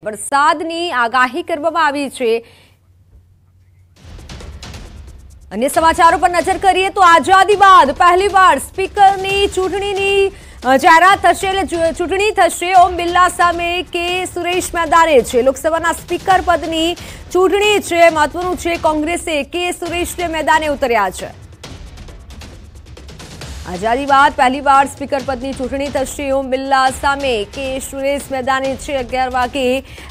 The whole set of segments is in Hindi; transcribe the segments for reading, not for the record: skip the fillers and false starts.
વરસાદની આગાહી કરવામાં આવી છે। अन्य समाचारों पर नजर करिए तो आजादी बाद पहली बार स्पीकरनी चूंटણીની જાહેરાત થશે। ચૂંટણી થશે ઓમ બિરલા સામે કે સુરેશ મેદાને છે। લોકસભાના સ્પીકર પદની ચૂંટણી છે। મહત્વનું છે કોંગ્રેસે કે સુરેશને મેદાને ઉતર્યા છે। आजादी बाद पहली बार स्पीकर पदनी चूंटणी थशे। ओम बिरला सामे के सुरेश मैदाने छे। 11 वागे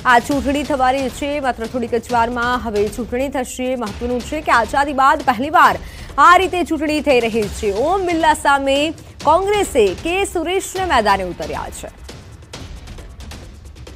आ चूंटणी थवानी छे। मात्र थोड़ीक ज वारमां हवे चूंटणी थशे। महत्वनुं छे के आजादी बाद पहली बार आ रीते चूंटणी थई रही छे। ओम बिरला सामे कोंग्रेसे के सुरेशने मैदाने उतर्या छे।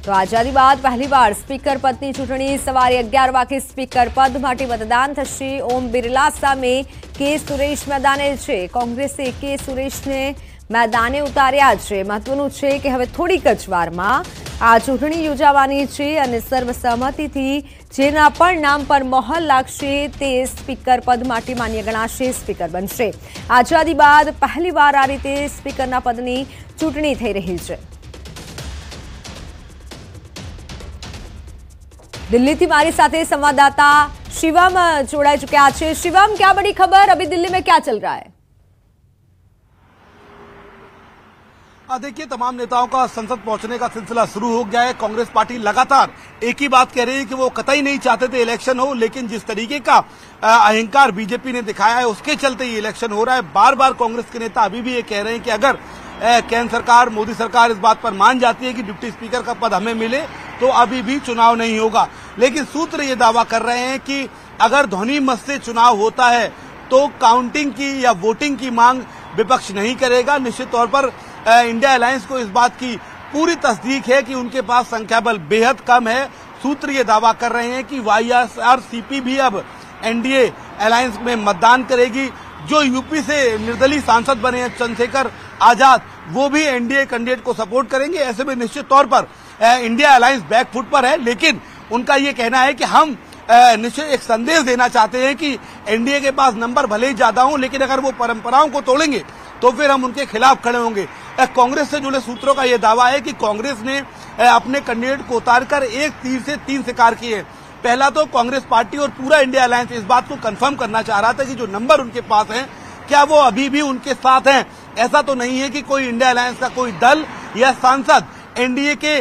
तो आजादी बाद पहली बार स्पीकर पदनी चूंटणी सवारे 11 वागे स्पीकर पद माटे मतदान थशे। ओम बिरला सामे के सुरेश मैदाने छे। कोंग्रेसे के सुरेशने मैदाने उतार्या छे। महत्वनुं छे के हवे थोड़ीक ज वारमां आ चूंटणी योजावानी छे अने सर्वसम्मतिथी जेना पण नाम पर मोहर लागशे ते स्पीकर पद माटे मान्य गणाशे, स्पीकर बनशे। आजादी बाद पहली बार आ रीते स्पीकरना पदनी चूंटणी थई रही छे। दिल्ली थी मारी साथे संवाददाता शिवम जोड़ाई चुक्या है। शिवम, क्या बड़ी खबर, अभी दिल्ली में क्या चल रहा है? देखिए, तमाम नेताओं का संसद पहुंचने का सिलसिला शुरू हो गया है। कांग्रेस पार्टी लगातार एक ही बात कह रही है कि वो कतई नहीं चाहते थे इलेक्शन हो, लेकिन जिस तरीके का अहंकार बीजेपी ने दिखाया है उसके चलते ये इलेक्शन हो रहा है। बार बार कांग्रेस के नेता अभी भी ये कह रहे हैं कि अगर केंद्र सरकार, मोदी सरकार इस बात पर मान जाती है कि डिप्टी स्पीकर का पद हमें मिले तो अभी भी चुनाव नहीं होगा। लेकिन सूत्र ये दावा कर रहे हैं कि अगर ध्वनि मत से चुनाव होता है तो काउंटिंग की या वोटिंग की मांग विपक्ष नहीं करेगा। निश्चित तौर पर इंडिया अलायंस को इस बात की पूरी तस्दीक है कि उनके पास संख्या बल बेहद कम है। सूत्र ये दावा कर रहे हैं कि वाईएसआरसीपी भी अब एनडीए अलायंस में मतदान करेगी। जो यूपी से निर्दलीय सांसद बने हैं चंद्रशेखर आजाद, वो भी एनडीए कैंडिडेट को सपोर्ट करेंगे। ऐसे में निश्चित तौर पर इंडिया अलायंस बैकफुट पर है, लेकिन उनका ये कहना है कि हम निश्चित एक संदेश देना चाहते हैं कि एनडीए के पास नंबर भले ही ज्यादा हों, लेकिन अगर वो परंपराओं को तोड़ेंगे तो फिर हम उनके खिलाफ खड़े होंगे। कांग्रेस से जुड़े सूत्रों का यह दावा है कि कांग्रेस ने अपने कैंडिडेट को उतारकर एक तीर से 3 शिकार किए। पहला तो कांग्रेस पार्टी और पूरा इंडिया अलायंस इस बात को कंफर्म करना चाह रहा था कि जो नंबर उनके पास हैं क्या वो अभी भी उनके साथ हैं। ऐसा तो नहीं है कि कोई इंडिया अलायंस का कोई दल या सांसद एनडीए के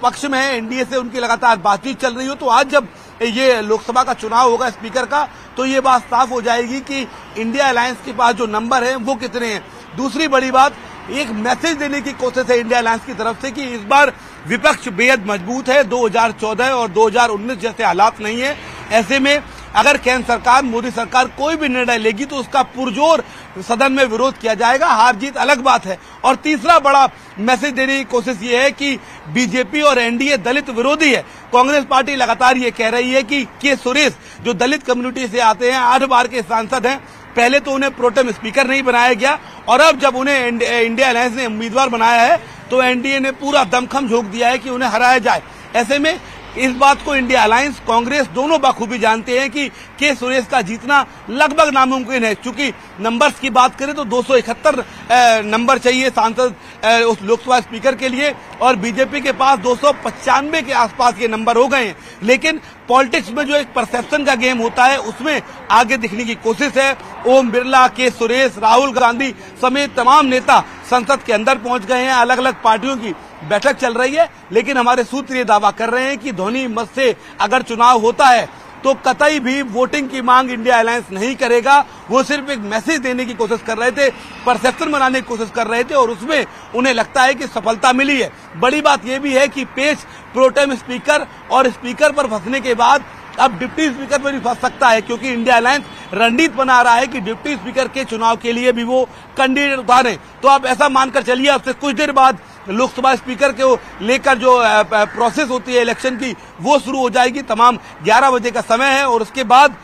पक्ष में है, एनडीए से उनकी लगातार बातचीत चल रही हो। तो आज जब ये लोकसभा का चुनाव होगा स्पीकर का, तो ये बात साफ हो जाएगी कि इंडिया अलायंस के पास जो नंबर है वो कितने हैं। दूसरी बड़ी बात, एक मैसेज देने की कोशिश है इंडिया अलायंस की तरफ से कि इस बार विपक्ष बेहद मजबूत है। 2014 और 2019 जैसे हालात नहीं है। ऐसे में अगर केंद्र सरकार, मोदी सरकार कोई भी निर्णय लेगी तो उसका पुरजोर सदन में विरोध किया जाएगा। हार जीत अलग बात है। और तीसरा बड़ा मैसेज देने की कोशिश ये है कि बीजेपी और एनडीए दलित विरोधी है। कांग्रेस पार्टी लगातार ये कह रही है कि के सुरेश जो दलित कम्युनिटी से आते हैं, 8 बार के सांसद हैं, पहले तो उन्हें प्रोटेम स्पीकर नहीं बनाया गया और अब जब उन्हें इंडिया अलायंस ने उम्मीदवार बनाया है तो एनडीए ने पूरा दमखम झोंक दिया है कि उन्हें हराया जाए। ऐसे में इस बात को इंडिया अलायंस, कांग्रेस दोनों बखूबी जानते हैं कि के सुरेश का जीतना लगभग नामुमकिन है। चूंकि नंबर्स की बात करें तो 271 नंबर चाहिए सांसद उस लोकसभा स्पीकर के लिए और बीजेपी के पास 295 के आसपास ये नंबर हो गए हैं। लेकिन पॉलिटिक्स में जो एक परसेप्शन का गेम होता है उसमें आगे दिखने की कोशिश है। ओम बिरला, के सुरेश, राहुल गांधी समेत तमाम नेता संसद के अंदर पहुंच गए हैं। अलग अलग पार्टियों की बैठक चल रही है, लेकिन हमारे सूत्र ये दावा कर रहे हैं कि ध्वनि मत से अगर चुनाव होता है तो कतई भी वोटिंग की मांग इंडिया अलायंस नहीं करेगा। वो सिर्फ एक मैसेज देने की कोशिश कर रहे थे, परसेप्शन बनाने की कोशिश कर रहे थे और उसमें उन्हें लगता है कि सफलता मिली है। बड़ी बात यह भी है कि पेश प्रोटेम स्पीकर और स्पीकर पर फंसने के बाद अब डिप्टी स्पीकर पर भी फंस सकता है, क्योंकि इंडिया अलायंस रणनीति बना रहा है कि डिप्टी स्पीकर के चुनाव के लिए भी वो कैंडिडेट उतारें। तो आप ऐसा मानकर चलिए अब से कुछ देर बाद लोकसभा स्पीकर को लेकर जो प्रोसेस होती है इलेक्शन की वो शुरू हो जाएगी। तमाम 11 बजे का समय है और उसके बाद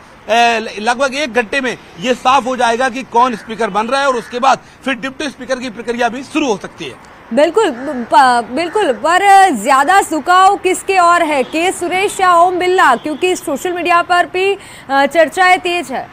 लगभग 1 घंटे में ये साफ हो जाएगा कि कौन स्पीकर बन रहा है और उसके बाद फिर डिप्टी स्पीकर की प्रक्रिया भी शुरू हो सकती है। बिल्कुल बिल्कुल, पर ज्यादा झुकाव किसके ओर है, के सुरेश या ओम बिरला? क्योंकि सोशल मीडिया पर भी चर्चाएं तेज है।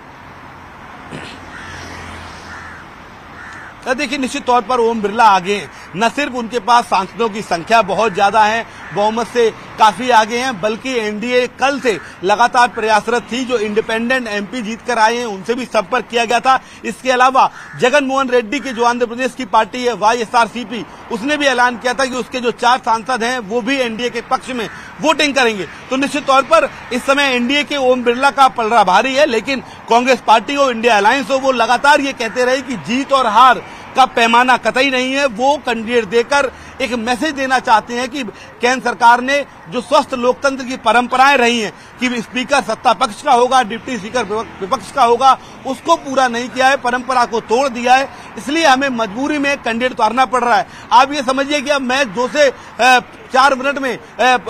देखिए, निश्चित तौर पर ओम बिरला आगे हैं। न सिर्फ उनके पास सांसदों की संख्या बहुत ज्यादा है, बहुमत से काफी आगे हैं, बल्कि एनडीए कल से लगातार प्रयासरत थी। जो इंडिपेंडेंट एमपी जीतकर आए हैं उनसे भी संपर्क किया गया था। इसके अलावा जगन मोहन रेड्डी की जो आंध्र प्रदेश की पार्टी है YSRCP, उसने भी ऐलान किया था कि उसके जो 4 सांसद हैं वो भी एनडीए के पक्ष में वोटिंग करेंगे। तो निश्चित तौर पर इस समय एनडीए के ओम बिरला का पलड़ा भारी है, लेकिन कांग्रेस पार्टी हो, इंडिया अलायंस हो, वो लगातार ये कहते रहे कि जीत और हार का पैमाना कतई नहीं है। वो कैंडिडेट देकर एक मैसेज देना चाहते हैं कि केंद्र सरकार ने जो स्वस्थ लोकतंत्र की परंपराएं रही हैं कि स्पीकर सत्ता पक्ष का होगा, डिप्टी स्पीकर विपक्ष का होगा, उसको पूरा नहीं किया है, परंपरा को तोड़ दिया है। इसलिए हमें मजबूरी में कैंडिडेट उतारना पड़ रहा है। आप ये समझिए कि अब मैच 2 से 4 मिनट में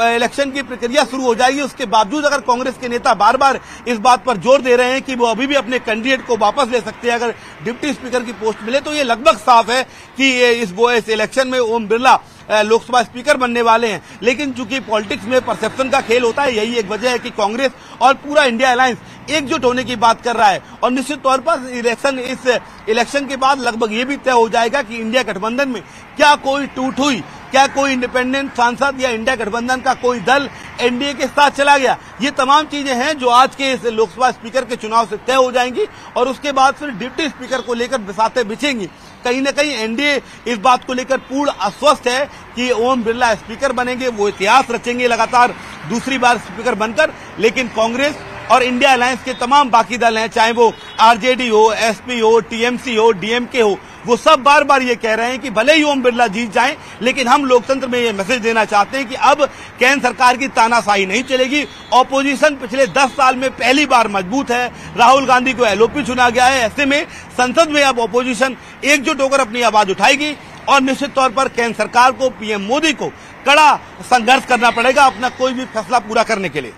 इलेक्शन की प्रक्रिया शुरू हो जाएगी। उसके बावजूद अगर कांग्रेस के नेता बार बार इस बात पर जोर दे रहे हैं कि वो अभी भी अपने कैंडिडेट को वापस ले सकते हैं अगर डिप्टी स्पीकर की पोस्ट मिले, तो ये लगभग साफ है कि इस इलेक्शन में ओम बिरला लोकसभा स्पीकर बनने वाले हैं। लेकिन चूंकि पॉलिटिक्स में परसेप्शन का खेल होता है, यही एक वजह है कि कांग्रेस और पूरा इंडिया अलायंस एकजुट होने की बात कर रहा है। और निश्चित तौर पर इस इलेक्शन के बाद लगभग ये भी तय हो जाएगा कि इंडिया गठबंधन में क्या कोई टूट हुई, क्या कोई इंडिपेंडेंट सांसद या इंडिया गठबंधन का कोई दल एनडीए के साथ चला गया। ये तमाम चीजें हैं जो आज के इस लोकसभा स्पीकर के चुनाव से तय हो जाएंगी और उसके बाद फिर डिप्टी स्पीकर को लेकर बिसातें बिछेंगी। कहीं न कहीं एनडीए इस बात को लेकर पूर्ण आश्वस्त है कि ओम बिरला स्पीकर बनेंगे, वो इतिहास रचेंगे लगातार दूसरी बार स्पीकर बनकर। लेकिन कांग्रेस और इंडिया अलायंस के तमाम बाकी दल हैं, चाहे वो आरजेडी हो, एसपी हो, टीएमसी हो, डीएमके हो, वो सब बार बार ये कह रहे हैं कि भले ही ओम बिरला जीत जाएं, लेकिन हम लोकतंत्र में ये मैसेज देना चाहते हैं कि अब केंद्र सरकार की तानाशाही नहीं चलेगी। ऑपोजिशन पिछले 10 साल में पहली बार मजबूत है। राहुल गांधी को एलओपी चुना गया है। ऐसे में संसद में अब ऑपोजिशन एकजुट होकर अपनी आवाज उठाएगी और निश्चित तौर पर केंद्र सरकार को, पीएम मोदी को कड़ा संघर्ष करना पड़ेगा अपना कोई भी फैसला पूरा करने के लिए।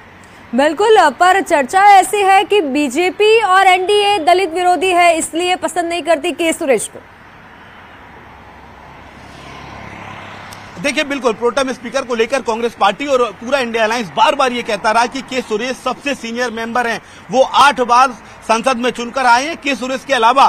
बिल्कुल, पर चर्चा ऐसी है कि बीजेपी और एनडीए दलित विरोधी है, इसलिए पसंद नहीं करती के सुरेश को। देखिए, बिल्कुल प्रोटेम स्पीकर को लेकर कांग्रेस पार्टी और पूरा इंडिया अलायंस बार बार ये कहता रहा कि के सुरेश सबसे सीनियर मेंबर हैं। वो 8 बार संसद में चुनकर आए हैं। के सुरेश के अलावा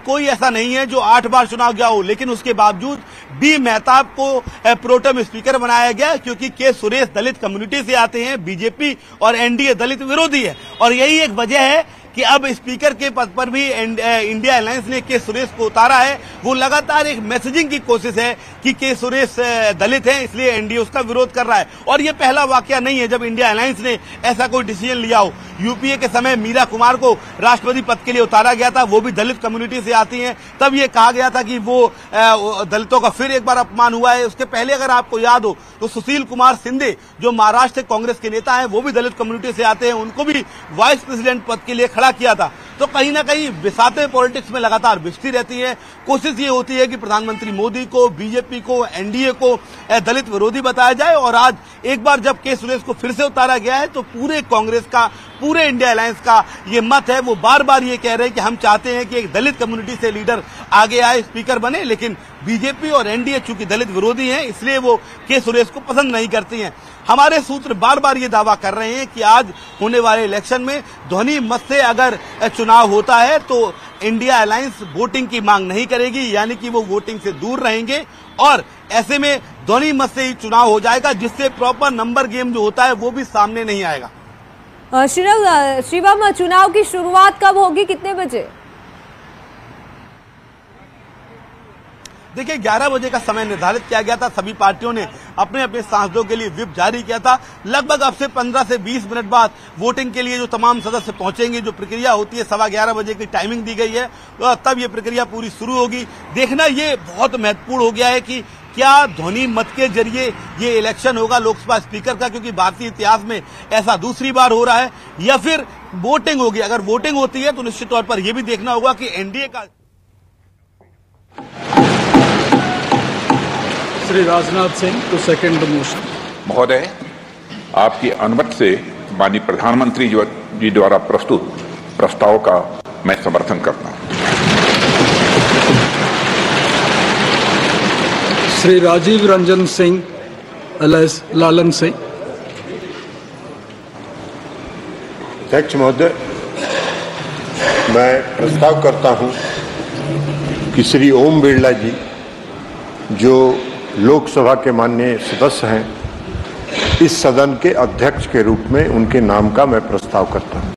कोई ऐसा नहीं है जो 8 बार चुनाव गया हो, लेकिन उसके बावजूद बी मेहताब को प्रोटेम स्पीकर बनाया गया क्योंकि के सुरेश दलित कम्युनिटी से आते हैं। बीजेपी और एनडीए दलित विरोधी है और यही एक वजह है कि अब स्पीकर के पद पर भी इंडिया अलायंस ने के सुरेश को उतारा है। वो लगातार एक मैसेजिंग की कोशिश है कि के सुरेश दलित हैं, इसलिए एनडीए उसका विरोध कर रहा है। और ये पहला वाकया नहीं है जब इंडिया अलायंस ने ऐसा कोई डिसीजन लिया हो। यूपीए के समय मीरा कुमार को राष्ट्रपति पद के लिए उतारा गया था, वो भी दलित कम्युनिटी से आती हैं। तब ये कहा गया था कि वो दलितों का फिर एक बार अपमान हुआ है। उसके पहले अगर आपको याद हो तो सुशील कुमार शिंदे जो महाराष्ट्र कांग्रेस के नेता हैं, वो भी दलित कम्युनिटी से आते हैं, उनको भी वाइस प्रेसिडेंट पद के लिए खड़ा किया था। तो कहीं ना कहीं बिसाते पॉलिटिक्स में लगातार बिछती रहती है। कोशिश ये होती है कि प्रधानमंत्री मोदी को, बीजेपी को, एनडीए को दलित विरोधी बताया जाए। और आज एक बार जब के सुरेश को फिर से उतारा गया है तो पूरे कांग्रेस का, पूरे इंडिया अलायंस का ये मत है। वो बार बार ये कह रहे हैं कि हम चाहते हैं कि एक दलित कम्युनिटी से लीडर आगे आए, स्पीकर बने। लेकिन बीजेपी और एनडीए चूंकि दलित विरोधी हैं, इसलिए वो के सुरेश को पसंद नहीं करती हैं। हमारे सूत्र बार बार ये दावा कर रहे हैं कि आज होने वाले इलेक्शन में ध्वनि मत से अगर चुनाव होता है तो इंडिया अलायंस वोटिंग की मांग नहीं करेगी, यानी कि वो वोटिंग से दूर रहेंगे और ऐसे में ध्वनि मत से ही चुनाव हो जाएगा, जिससे प्रॉपर नंबर गेम जो होता है वो भी सामने नहीं आएगा। शिवम, चुनाव की शुरुआत कब होगी, कितने बजे? देखिए, 11 बजे का समय निर्धारित किया गया था। सभी पार्टियों ने अपने अपने सांसदों के लिए व्हिप जारी किया था। लगभग अब से 15 से 20 मिनट बाद वोटिंग के लिए जो तमाम सदस्य पहुंचेंगे, जो प्रक्रिया होती है 11:15 बजे की टाइमिंग दी गई है, तो तब ये प्रक्रिया पूरी शुरू होगी। देखना ये बहुत महत्वपूर्ण हो गया है कि क्या ध्वनि मत के जरिए ये इलेक्शन होगा लोकसभा स्पीकर का, क्योंकि भारतीय इतिहास में ऐसा दूसरी बार हो रहा है, या फिर वोटिंग होगी। अगर वोटिंग होती है तो निश्चित तौर पर यह भी देखना होगा कि एनडीए का Shri Rajnath Singh to second the motion. महोदय, आपकी अनुमति से माननीय प्रधानमंत्री जी द्वारा प्रस्तुत प्रस्ताव का मैं समर्थन करता हूं। श्री राजीव रंजन सिंह एलएस लालन सिंह। अध्यक्ष महोदय, मैं प्रस्ताव करता हूं कि श्री ओम बिरला जी जो लोकसभा के माननीय सदस्य हैं, इस सदन के अध्यक्ष के रूप में उनके नाम का मैं प्रस्ताव करता हूं।